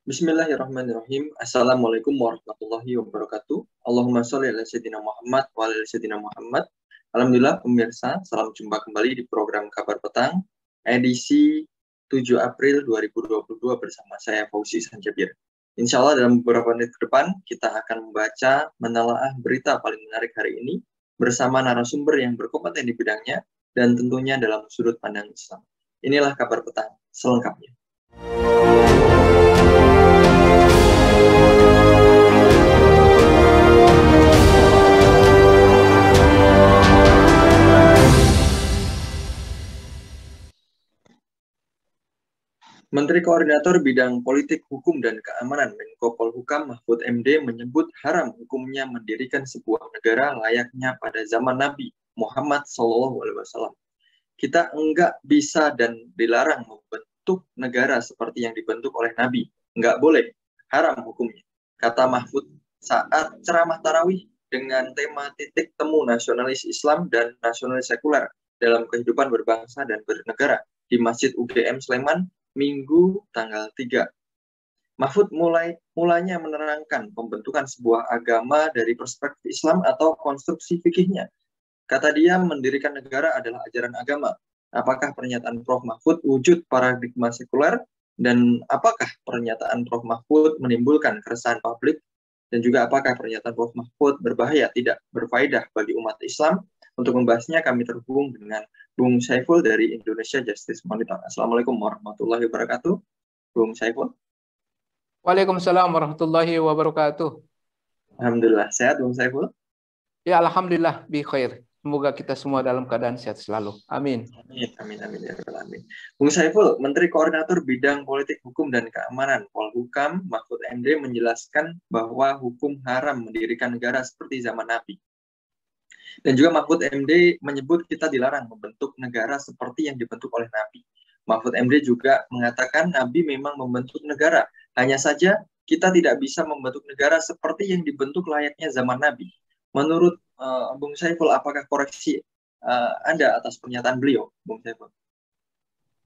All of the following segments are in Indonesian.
Bismillahirrahmanirrahim. Assalamualaikum warahmatullahi wabarakatuh. Allahumma sholli ala sayyidina Muhammad wa ala sayyidina Muhammad. Alhamdulillah pemirsa, salam jumpa kembali di program Kabar Petang edisi 7 April 2022 bersama saya Fauzi Sanjabir. Insya Allah dalam beberapa menit ke depan kita akan membaca menelaah berita paling menarik hari ini bersama narasumber yang berkompeten di bidangnya dan tentunya dalam sudut pandang Islam. Inilah Kabar Petang selengkapnya. Menteri Koordinator Bidang Politik, Hukum, dan Keamanan Menko Polhukam Mahfud MD menyebut haram hukumnya mendirikan sebuah negara layaknya pada zaman Nabi Muhammad SAW. Kita enggak bisa dan dilarang membentuk negara seperti yang dibentuk oleh Nabi. Enggak boleh, haram hukumnya, kata Mahfud saat ceramah tarawih dengan tema titik temu nasionalis Islam dan nasionalis sekuler dalam kehidupan berbangsa dan bernegara di Masjid UGM Sleman, Minggu tanggal 3. Mahfud mulanya menerangkan pembentukan sebuah agama dari perspektif Islam atau konstruksi fikihnya. Kata dia, mendirikan negara adalah ajaran agama. Apakah pernyataan Prof. Mahfud wujud paradigma sekuler? Dan apakah pernyataan Prof. Mahfud menimbulkan keresahan publik? Dan juga apakah pernyataan Prof. Mahfud berbahaya, tidak berfaedah bagi umat Islam? Untuk membahasnya kami terhubung dengan Bung Saiful dari Indonesia Justice Monitor. Assalamualaikum warahmatullahi wabarakatuh. Bung Saiful. Waalaikumsalam warahmatullahi wabarakatuh. Alhamdulillah, sehat Bung Saiful? Ya, alhamdulillah bi khair. Semoga kita semua dalam keadaan sehat selalu. Amin. Amin. Ya Rabbal Alamin. Bung Saiful, Menteri Koordinator Bidang Politik, Hukum, dan Keamanan Polhukam Mahfud MD menjelaskan bahwa hukum haram mendirikan negara seperti zaman Nabi. Dan juga Mahfud MD menyebut kita dilarang membentuk negara seperti yang dibentuk oleh Nabi. Mahfud MD juga mengatakan Nabi memang membentuk negara. Hanya saja kita tidak bisa membentuk negara seperti yang dibentuk layaknya zaman Nabi. Menurut Bung Saiful, apakah koreksi Anda atas pernyataan beliau, Bung Saiful?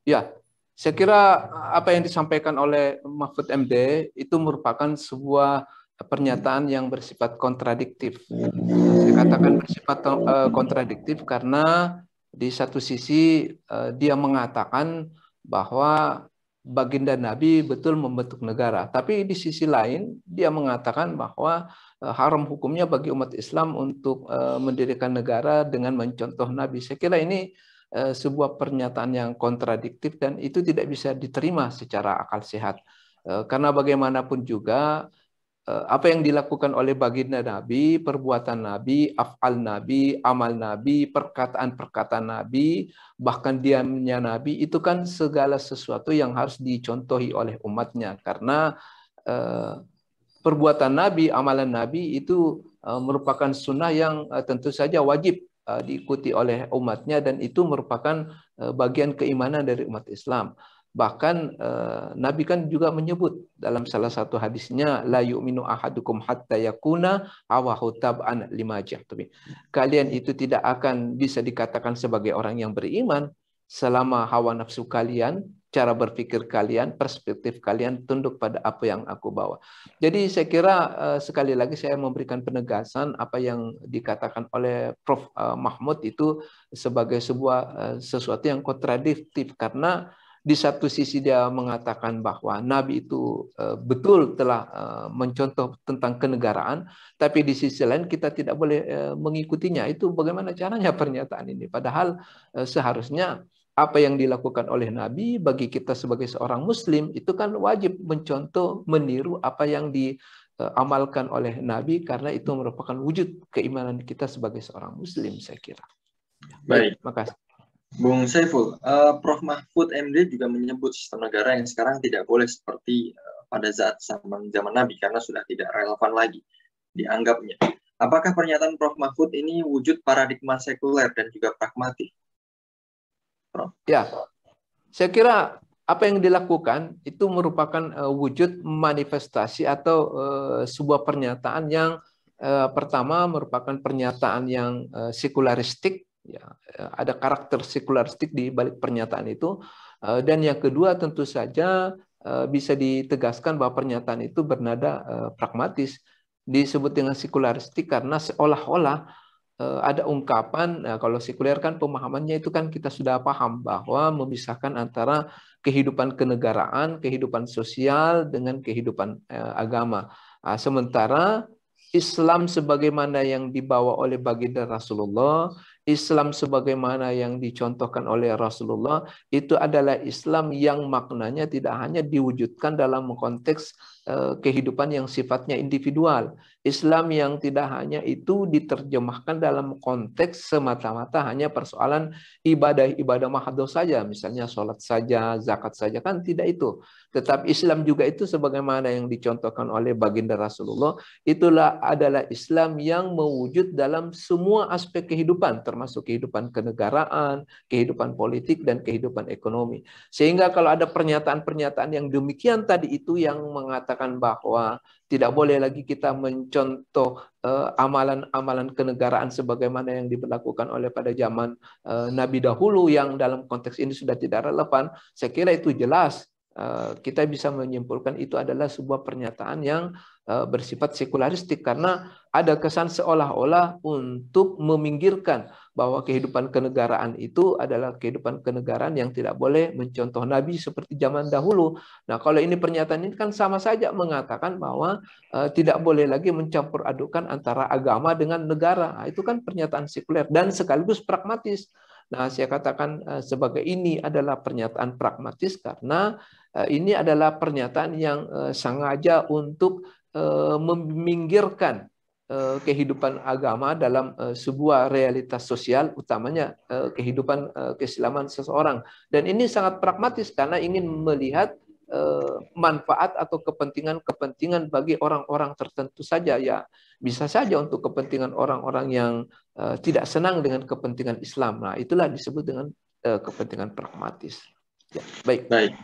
Ya, saya kira apa yang disampaikan oleh Mahfud MD itu merupakan sebuah pernyataan yang bersifat kontradiktif. Saya katakan bersifat kontradiktif karena di satu sisi dia mengatakan bahwa baginda Nabi betul membentuk negara. Tapi di sisi lain dia mengatakan bahwa haram hukumnya bagi umat Islam untuk mendirikan negara dengan mencontoh Nabi. Saya kira ini sebuah pernyataan yang kontradiktif dan itu tidak bisa diterima secara akal sehat. Karena bagaimanapun juga apa yang dilakukan oleh baginda Nabi, perbuatan Nabi, af'al Nabi, amal Nabi, perkataan-perkataan Nabi, bahkan diamnya Nabi, itu kan segala sesuatu yang harus dicontohi oleh umatnya. Karena perbuatan Nabi, amalan Nabi itu merupakan sunnah yang tentu saja wajib diikuti oleh umatnya dan itu merupakan bagian keimanan dari umat Islam. Bahkan Nabi kan juga menyebut dalam salah satu hadisnya la yu'minu ahadukum hatta yakuna hawahu tab'an lima jahtubi. Kalian itu tidak akan bisa dikatakan sebagai orang yang beriman selama hawa nafsu kalian, cara berpikir kalian, perspektif kalian tunduk pada apa yang aku bawa. Jadi saya kira sekali lagi saya memberikan penegasan apa yang dikatakan oleh Prof. Mahfud itu sebagai sebuah sesuatu yang kontradiktif karena di satu sisi dia mengatakan bahwa Nabi itu betul telah mencontoh tentang kenegaraan, tapi di sisi lain kita tidak boleh mengikutinya. Itu bagaimana caranya pernyataan ini? Padahal seharusnya apa yang dilakukan oleh Nabi bagi kita sebagai seorang Muslim itu kan wajib mencontoh, meniru apa yang diamalkan oleh Nabi karena itu merupakan wujud keimanan kita sebagai seorang Muslim, saya kira. Baik, makasih. Bung Saiful, Prof. Mahfud MD juga menyebut sistem negara yang sekarang tidak boleh seperti pada saat zaman Nabi karena sudah tidak relevan lagi dianggapnya. Apakah pernyataan Prof. Mahfud ini wujud paradigma sekuler dan juga pragmatik? Prof? Ya, saya kira apa yang dilakukan itu merupakan wujud manifestasi atau sebuah pernyataan yang pertama merupakan pernyataan yang sekularistik. Ya, ada karakter sekularistik di balik pernyataan itu. Dan yang kedua tentu saja bisa ditegaskan bahwa pernyataan itu bernada pragmatis. Disebut dengan sekularistik karena seolah-olah ada ungkapan, kalau sekuler kan pemahamannya itu kan kita sudah paham bahwa memisahkan antara kehidupan kenegaraan, kehidupan sosial dengan kehidupan agama. Sementara Islam sebagaimana yang dibawa oleh baginda Rasulullah, Islam sebagaimana yang dicontohkan oleh Rasulullah, itu adalah Islam yang maknanya tidak hanya diwujudkan dalam konteks kehidupan yang sifatnya individual. Islam yang tidak hanya itu diterjemahkan dalam konteks semata-mata hanya persoalan ibadah-ibadah mahdoh saja, misalnya sholat saja, zakat saja, kan tidak itu. Tetapi Islam juga itu sebagaimana yang dicontohkan oleh baginda Rasulullah, itulah adalah Islam yang mewujud dalam semua aspek kehidupan, termasuk kehidupan kenegaraan, kehidupan politik, dan kehidupan ekonomi. Sehingga kalau ada pernyataan-pernyataan yang demikian tadi itu yang mengatakan bahwa tidak boleh lagi kita mencontoh amalan-amalan kenegaraan sebagaimana yang diberlakukan oleh pada zaman Nabi dahulu yang dalam konteks ini sudah tidak relevan, saya kira itu jelas. Kita bisa menyimpulkan itu adalah sebuah pernyataan yang bersifat sekularistik karena ada kesan seolah-olah untuk meminggirkan bahwa kehidupan kenegaraan itu adalah kehidupan kenegaraan yang tidak boleh mencontoh Nabi seperti zaman dahulu. Nah, kalau ini pernyataan ini kan sama saja mengatakan bahwa tidak boleh lagi mencampur adukan antara agama dengan negara. Nah, itu kan pernyataan sekuler dan sekaligus pragmatis. Nah, saya katakan sebagai ini adalah pernyataan pragmatis karena ini adalah pernyataan yang sengaja untuk meminggirkan kehidupan agama dalam sebuah realitas sosial, utamanya kehidupan keislaman seseorang. Dan ini sangat pragmatis karena ingin melihat manfaat atau kepentingan-kepentingan bagi orang-orang tertentu saja. Ya, bisa saja untuk kepentingan orang-orang yang tidak senang dengan kepentingan Islam. Nah, itulah disebut dengan kepentingan pragmatis. Ya, baik. Baik.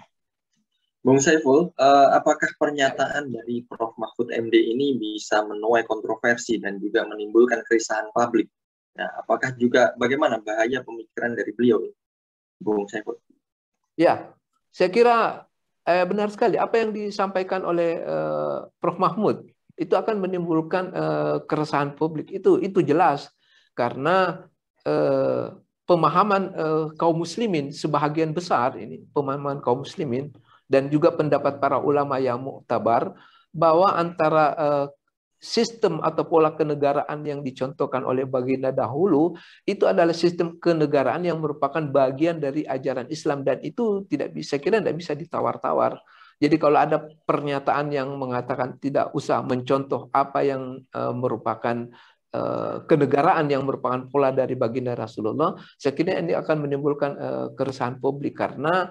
Bung Saiful, apakah pernyataan dari Prof. Mahfud MD ini bisa menuai kontroversi dan juga menimbulkan keresahan publik? Nah, apakah juga bagaimana bahaya pemikiran dari beliau, Bung Saiful? Ya, saya kira benar sekali apa yang disampaikan oleh Prof. Mahmud itu akan menimbulkan keresahan publik. Itu jelas karena pemahaman kaum muslimin sebahagian besar ini, pemahaman kaum muslimin dan juga pendapat para ulama yang muktabar bahwa antara sistem atau pola kenegaraan yang dicontohkan oleh baginda dahulu itu adalah sistem kenegaraan yang merupakan bagian dari ajaran Islam dan itu tidak bisa tidak bisa ditawar-tawar. Jadi kalau ada pernyataan yang mengatakan tidak usah mencontoh apa yang merupakan kenegaraan yang merupakan pola dari baginda Rasulullah, saya kira ini akan menimbulkan keresahan publik karena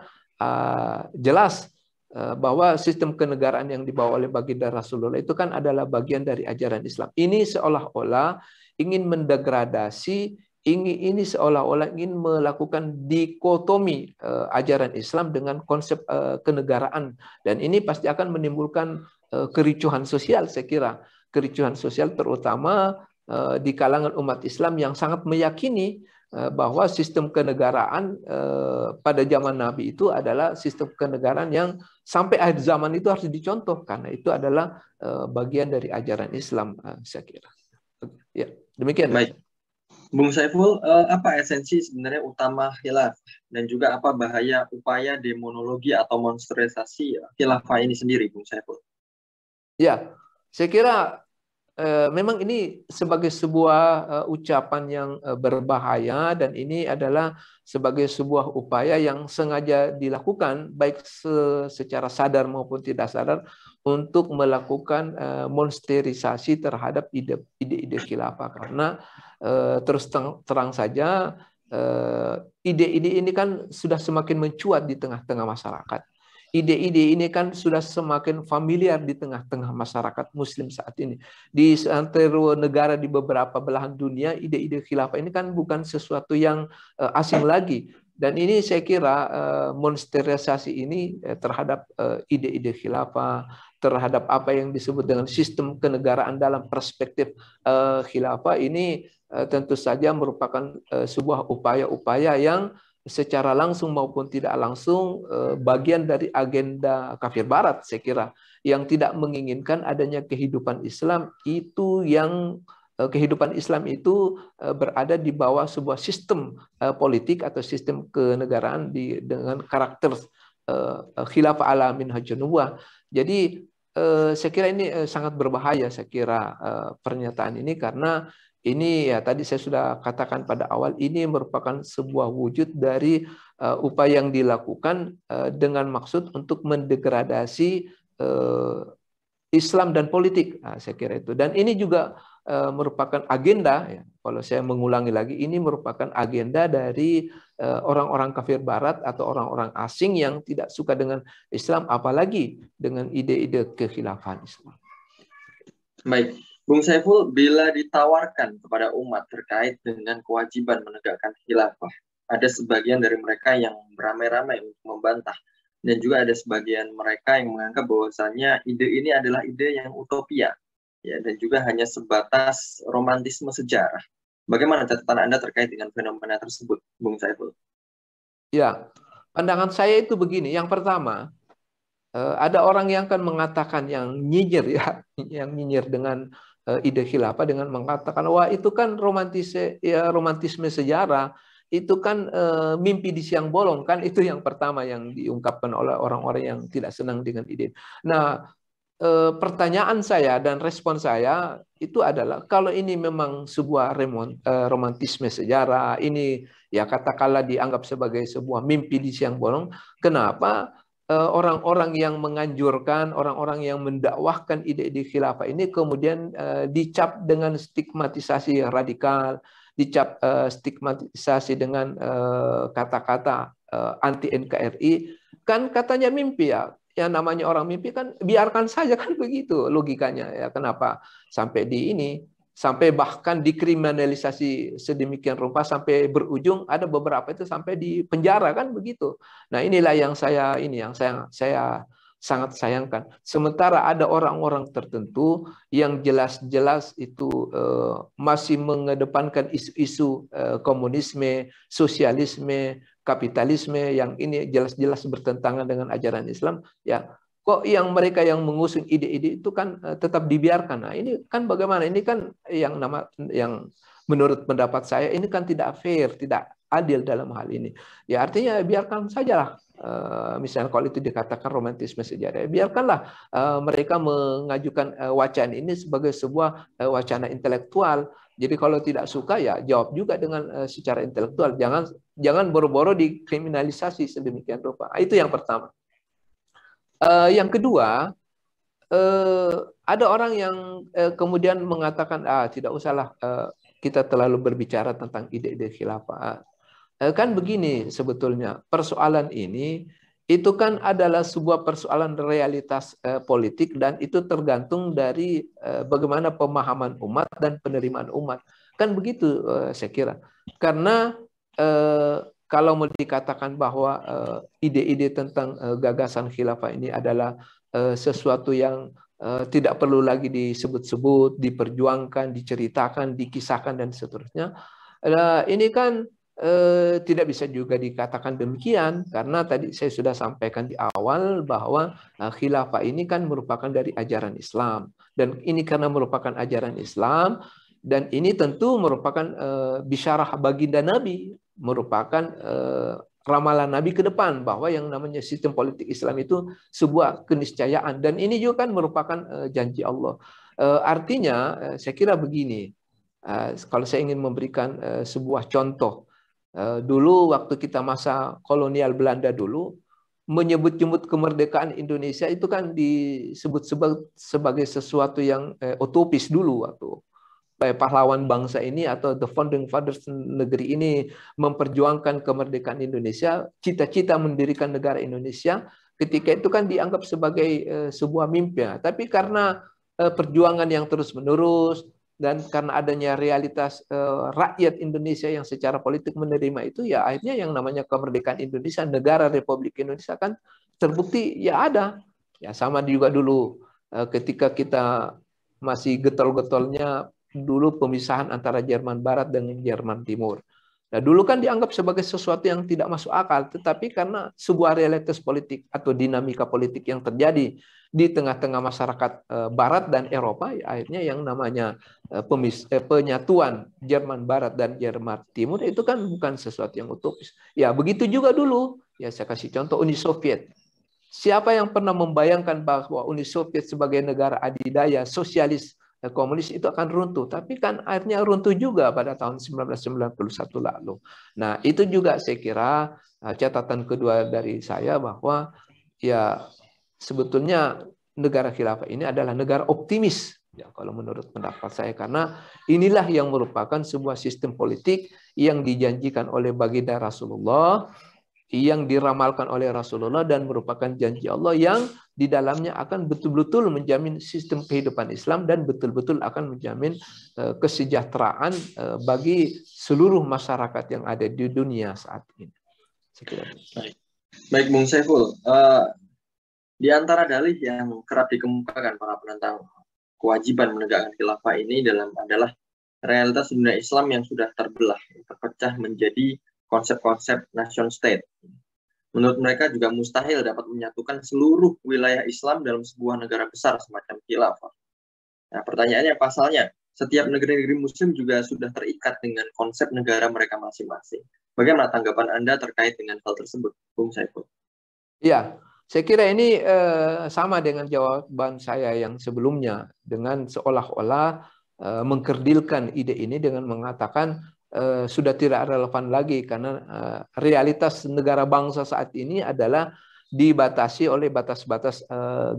jelas bahwa sistem kenegaraan yang dibawa oleh baginda Rasulullah itu kan adalah bagian dari ajaran Islam. Ini seolah-olah ingin mendegradasi, ini seolah-olah ingin melakukan dikotomi ajaran Islam dengan konsep kenegaraan. Dan ini pasti akan menimbulkan kericuhan sosial, saya kira. Kericuhan sosial terutama di kalangan umat Islam yang sangat meyakini bahwa sistem kenegaraan pada zaman Nabi itu adalah sistem kenegaraan yang sampai akhir zaman itu harus dicontoh karena itu adalah bagian dari ajaran Islam, saya kira. Ya, demikian. Baik. Bung Saiful, apa esensi sebenarnya utama khilafah dan juga apa bahaya upaya demonologi atau monsterisasi khilafah ini sendiri, Bung Saiful? Ya, saya kira memang ini sebagai sebuah ucapan yang berbahaya dan ini adalah sebagai sebuah upaya yang sengaja dilakukan baik secara sadar maupun tidak sadar untuk melakukan monsterisasi terhadap ide-ide khilafah karena terus terang saja ide-ide ini kan sudah semakin mencuat di tengah-tengah masyarakat. Ide-ide ini kan sudah semakin familiar di tengah-tengah masyarakat Muslim saat ini. Di antero negara di beberapa belahan dunia, ide-ide khilafah ini kan bukan sesuatu yang asing lagi. Dan ini saya kira monsterisasi ini terhadap ide-ide khilafah, terhadap apa yang disebut dengan sistem kenegaraan dalam perspektif khilafah ini tentu saja merupakan sebuah upaya-upaya yang secara langsung maupun tidak langsung bagian dari agenda kafir barat, saya kira, yang tidak menginginkan adanya kehidupan Islam itu kehidupan Islam itu berada di bawah sebuah sistem politik atau sistem kenegaraan dengan karakter khilafah ala minhajun nubuwah. Jadi saya kira ini sangat berbahaya, saya kira pernyataan ini, karena ini ya tadi saya sudah katakan pada awal, ini merupakan sebuah wujud dari upaya yang dilakukan dengan maksud untuk mendegradasi Islam dan politik. Nah, saya kira itu. Dan ini juga merupakan agenda, ya, kalau saya mengulangi lagi, ini merupakan agenda dari orang-orang kafir barat atau orang-orang asing yang tidak suka dengan Islam, apalagi dengan ide-ide kekhilafahan Islam. Baik, Bung Saiful, bila ditawarkan kepada umat terkait dengan kewajiban menegakkan khilafah, ada sebagian dari mereka yang beramai-ramai untuk membantah, dan juga ada sebagian mereka yang menganggap bahwasanya ide ini adalah ide yang utopia, ya, dan juga hanya sebatas romantisme sejarah. Bagaimana catatan Anda terkait dengan fenomena tersebut, Bung Saiful? Ya, pandangan saya itu begini. Yang pertama, ada orang yang akan mengatakan, yang nyinyir ya, yang nyinyir dengan ide khilafah dengan mengatakan, wah itu kan romantisme sejarah, itu kan mimpi di siang bolong, kan itu yang pertama yang diungkapkan oleh orang-orang yang tidak senang dengan ide. Nah, pertanyaan saya dan respon saya itu adalah, kalau ini memang sebuah romantisme sejarah, ini ya katakanlah dianggap sebagai sebuah mimpi di siang bolong, kenapa orang-orang yang menganjurkan, orang-orang yang mendakwahkan ide-ide khilafah ini kemudian dicap dengan stigmatisasi radikal, dicap stigmatisasi dengan kata-kata anti NKRI, kan katanya mimpi ya. Yang namanya orang mimpi kan biarkan saja, kan begitu logikanya ya. Kenapa sampai di ini, sampai bahkan dikriminalisasi sedemikian rupa sampai berujung ada beberapa itu sampai di penjara, kan begitu. Nah, inilah yang saya sangat sayangkan. Sementara ada orang-orang tertentu yang jelas-jelas itu masih mengedepankan isu-isu komunisme, sosialisme, kapitalisme yang ini jelas-jelas bertentangan dengan ajaran Islam, ya. Kok yang mereka yang mengusung ide-ide itu kan tetap dibiarkan. Nah, ini kan bagaimana? Ini kan yang menurut pendapat saya ini kan tidak fair, tidak adil dalam hal ini. Ya artinya biarkan sajalah. Misalnya kalau itu dikatakan romantisme sejarah, biarkanlah mereka mengajukan wacana ini sebagai sebuah wacana intelektual. Jadi kalau tidak suka ya jawab juga dengan secara intelektual. Jangan boro-boro dikriminalisasi sedemikian rupa. Itu yang pertama. Yang kedua, ada orang yang kemudian mengatakan, tidak usahlah kita terlalu berbicara tentang ide-ide khilafah. Kan begini sebetulnya, persoalan ini itu kan adalah sebuah persoalan realitas politik, dan itu tergantung dari bagaimana pemahaman umat dan penerimaan umat. Kan begitu saya kira. Karena kalau mau dikatakan bahwa ide-ide tentang gagasan khilafah ini adalah sesuatu yang tidak perlu lagi disebut-sebut, diperjuangkan, diceritakan, dikisahkan, dan seterusnya. Ini kan tidak bisa juga dikatakan demikian, karena tadi saya sudah sampaikan di awal bahwa khilafah ini kan merupakan dari ajaran Islam. Dan ini karena merupakan ajaran Islam, dan ini tentu merupakan bisyarah baginda Nabi, merupakan ramalan Nabi ke depan bahwa yang namanya sistem politik Islam itu sebuah keniscayaan, dan ini juga kan merupakan janji Allah. Artinya saya kira begini, kalau saya ingin memberikan sebuah contoh, dulu waktu kita masa kolonial Belanda dulu, menyebut-nyebut kemerdekaan Indonesia itu kan disebut sebagai sesuatu yang utopis dulu waktu pahlawan bangsa ini atau the founding fathers negeri ini memperjuangkan kemerdekaan Indonesia, cita-cita mendirikan negara Indonesia, ketika itu kan dianggap sebagai sebuah mimpi. Tapi karena perjuangan yang terus-menerus dan karena adanya realitas rakyat Indonesia yang secara politik menerima itu, ya akhirnya yang namanya kemerdekaan Indonesia, negara Republik Indonesia kan terbukti ya ada. Ya sama juga dulu ketika kita masih getol-getolnya dulu pemisahan antara Jerman Barat dengan Jerman Timur. Nah, dulu kan dianggap sebagai sesuatu yang tidak masuk akal, tetapi karena sebuah realitas politik atau dinamika politik yang terjadi di tengah-tengah masyarakat Barat dan Eropa, ya, akhirnya yang namanya penyatuan Jerman Barat dan Jerman Timur itu kan bukan sesuatu yang utopis. Ya, begitu juga dulu. Ya, saya kasih contoh Uni Soviet. Siapa yang pernah membayangkan bahwa Uni Soviet sebagai negara adidaya sosialis komunis itu akan runtuh, tapi kan akhirnya runtuh juga pada tahun 1991 lalu. Nah, itu juga saya kira catatan kedua dari saya bahwa ya sebetulnya negara khilafah ini adalah negara optimis ya kalau menurut pendapat saya, karena inilah yang merupakan sebuah sistem politik yang dijanjikan oleh baginda Rasulullah, yang diramalkan oleh Rasulullah dan merupakan janji Allah yang di dalamnya akan betul-betul menjamin sistem kehidupan Islam dan betul-betul akan menjamin kesejahteraan bagi seluruh masyarakat yang ada di dunia saat ini. Baik, Bung Saiful. Di antara dalih yang kerap dikemukakan para penentang kewajiban menegakkan khilafah ini adalah realitas dunia Islam yang sudah terpecah menjadi konsep-konsep nation state. Menurut mereka juga mustahil dapat menyatukan seluruh wilayah Islam dalam sebuah negara besar semacam khilafah. Nah, pertanyaannya pasalnya, setiap negeri-negeri Muslim juga sudah terikat dengan konsep negara mereka masing-masing. Bagaimana tanggapan Anda terkait dengan hal tersebut, Bung Saiful? Ya, saya kira ini sama dengan jawaban saya yang sebelumnya, dengan seolah-olah mengkerdilkan ide ini dengan mengatakan sudah tidak relevan lagi karena realitas negara bangsa saat ini adalah dibatasi oleh batas-batas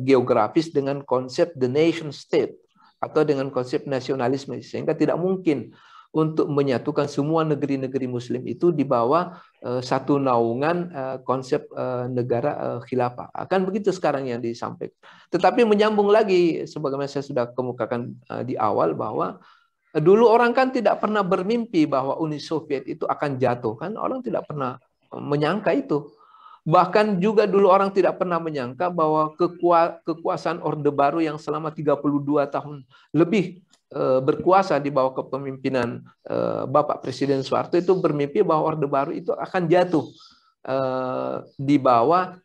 geografis dengan konsep the nation state atau dengan konsep nasionalisme, sehingga tidak mungkin untuk menyatukan semua negeri-negeri Muslim itu di bawah satu naungan konsep negara khilafah. Akan begitu sekarang yang disampaikan. Tetapi menyambung lagi, sebagaimana saya sudah kemukakan di awal, bahwa dulu orang kan tidak pernah bermimpi bahwa Uni Soviet itu akan jatuh. Kan orang tidak pernah menyangka itu. Bahkan juga dulu orang tidak pernah menyangka bahwa kekuasaan Orde Baru yang selama 32 tahun lebih berkuasa di bawah kepemimpinan Bapak Presiden Soeharto itu bermimpi bahwa Orde Baru itu akan jatuh di bawah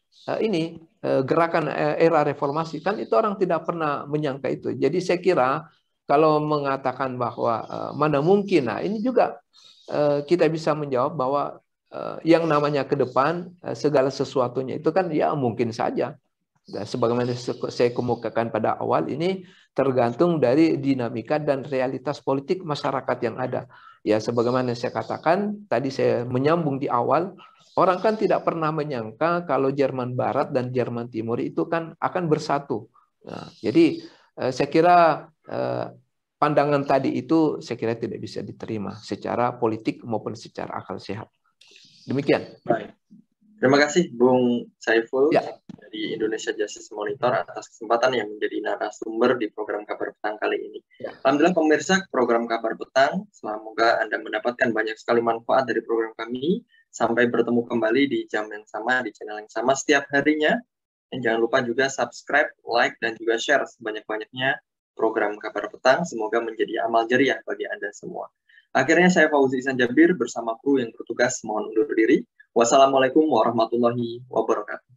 gerakan era reformasi. Kan itu orang tidak pernah menyangka itu. Jadi saya kira kalau mengatakan bahwa mana mungkin, nah ini juga kita bisa menjawab bahwa yang namanya ke depan segala sesuatunya itu kan ya mungkin saja. Sebagaimana saya kemukakan pada awal, ini tergantung dari dinamika dan realitas politik masyarakat yang ada. Ya sebagaimana saya katakan, tadi saya menyambung di awal, orang kan tidak pernah menyangka kalau Jerman Barat dan Jerman Timur itu kan akan bersatu. Nah, jadi saya kira pandangan tadi itu saya kira tidak bisa diterima secara politik maupun secara akal sehat. Demikian. Baik. Terima kasih Bung Saiful dari Indonesia Justice Monitor atas kesempatan yang menjadi narasumber di program Kabar Petang kali ini. Alhamdulillah pemirsa program Kabar Petang, semoga Anda mendapatkan banyak sekali manfaat dari program kami. Sampai bertemu kembali di jam yang sama, di channel yang sama setiap harinya. Dan jangan lupa juga subscribe, like, dan juga share sebanyak-banyaknya program Kabar Petang. Semoga menjadi amal jariah bagi Anda semua. Akhirnya saya Fauzi Ihsan Jabir bersama kru yang bertugas mohon undur diri. Wassalamualaikum warahmatullahi wabarakatuh.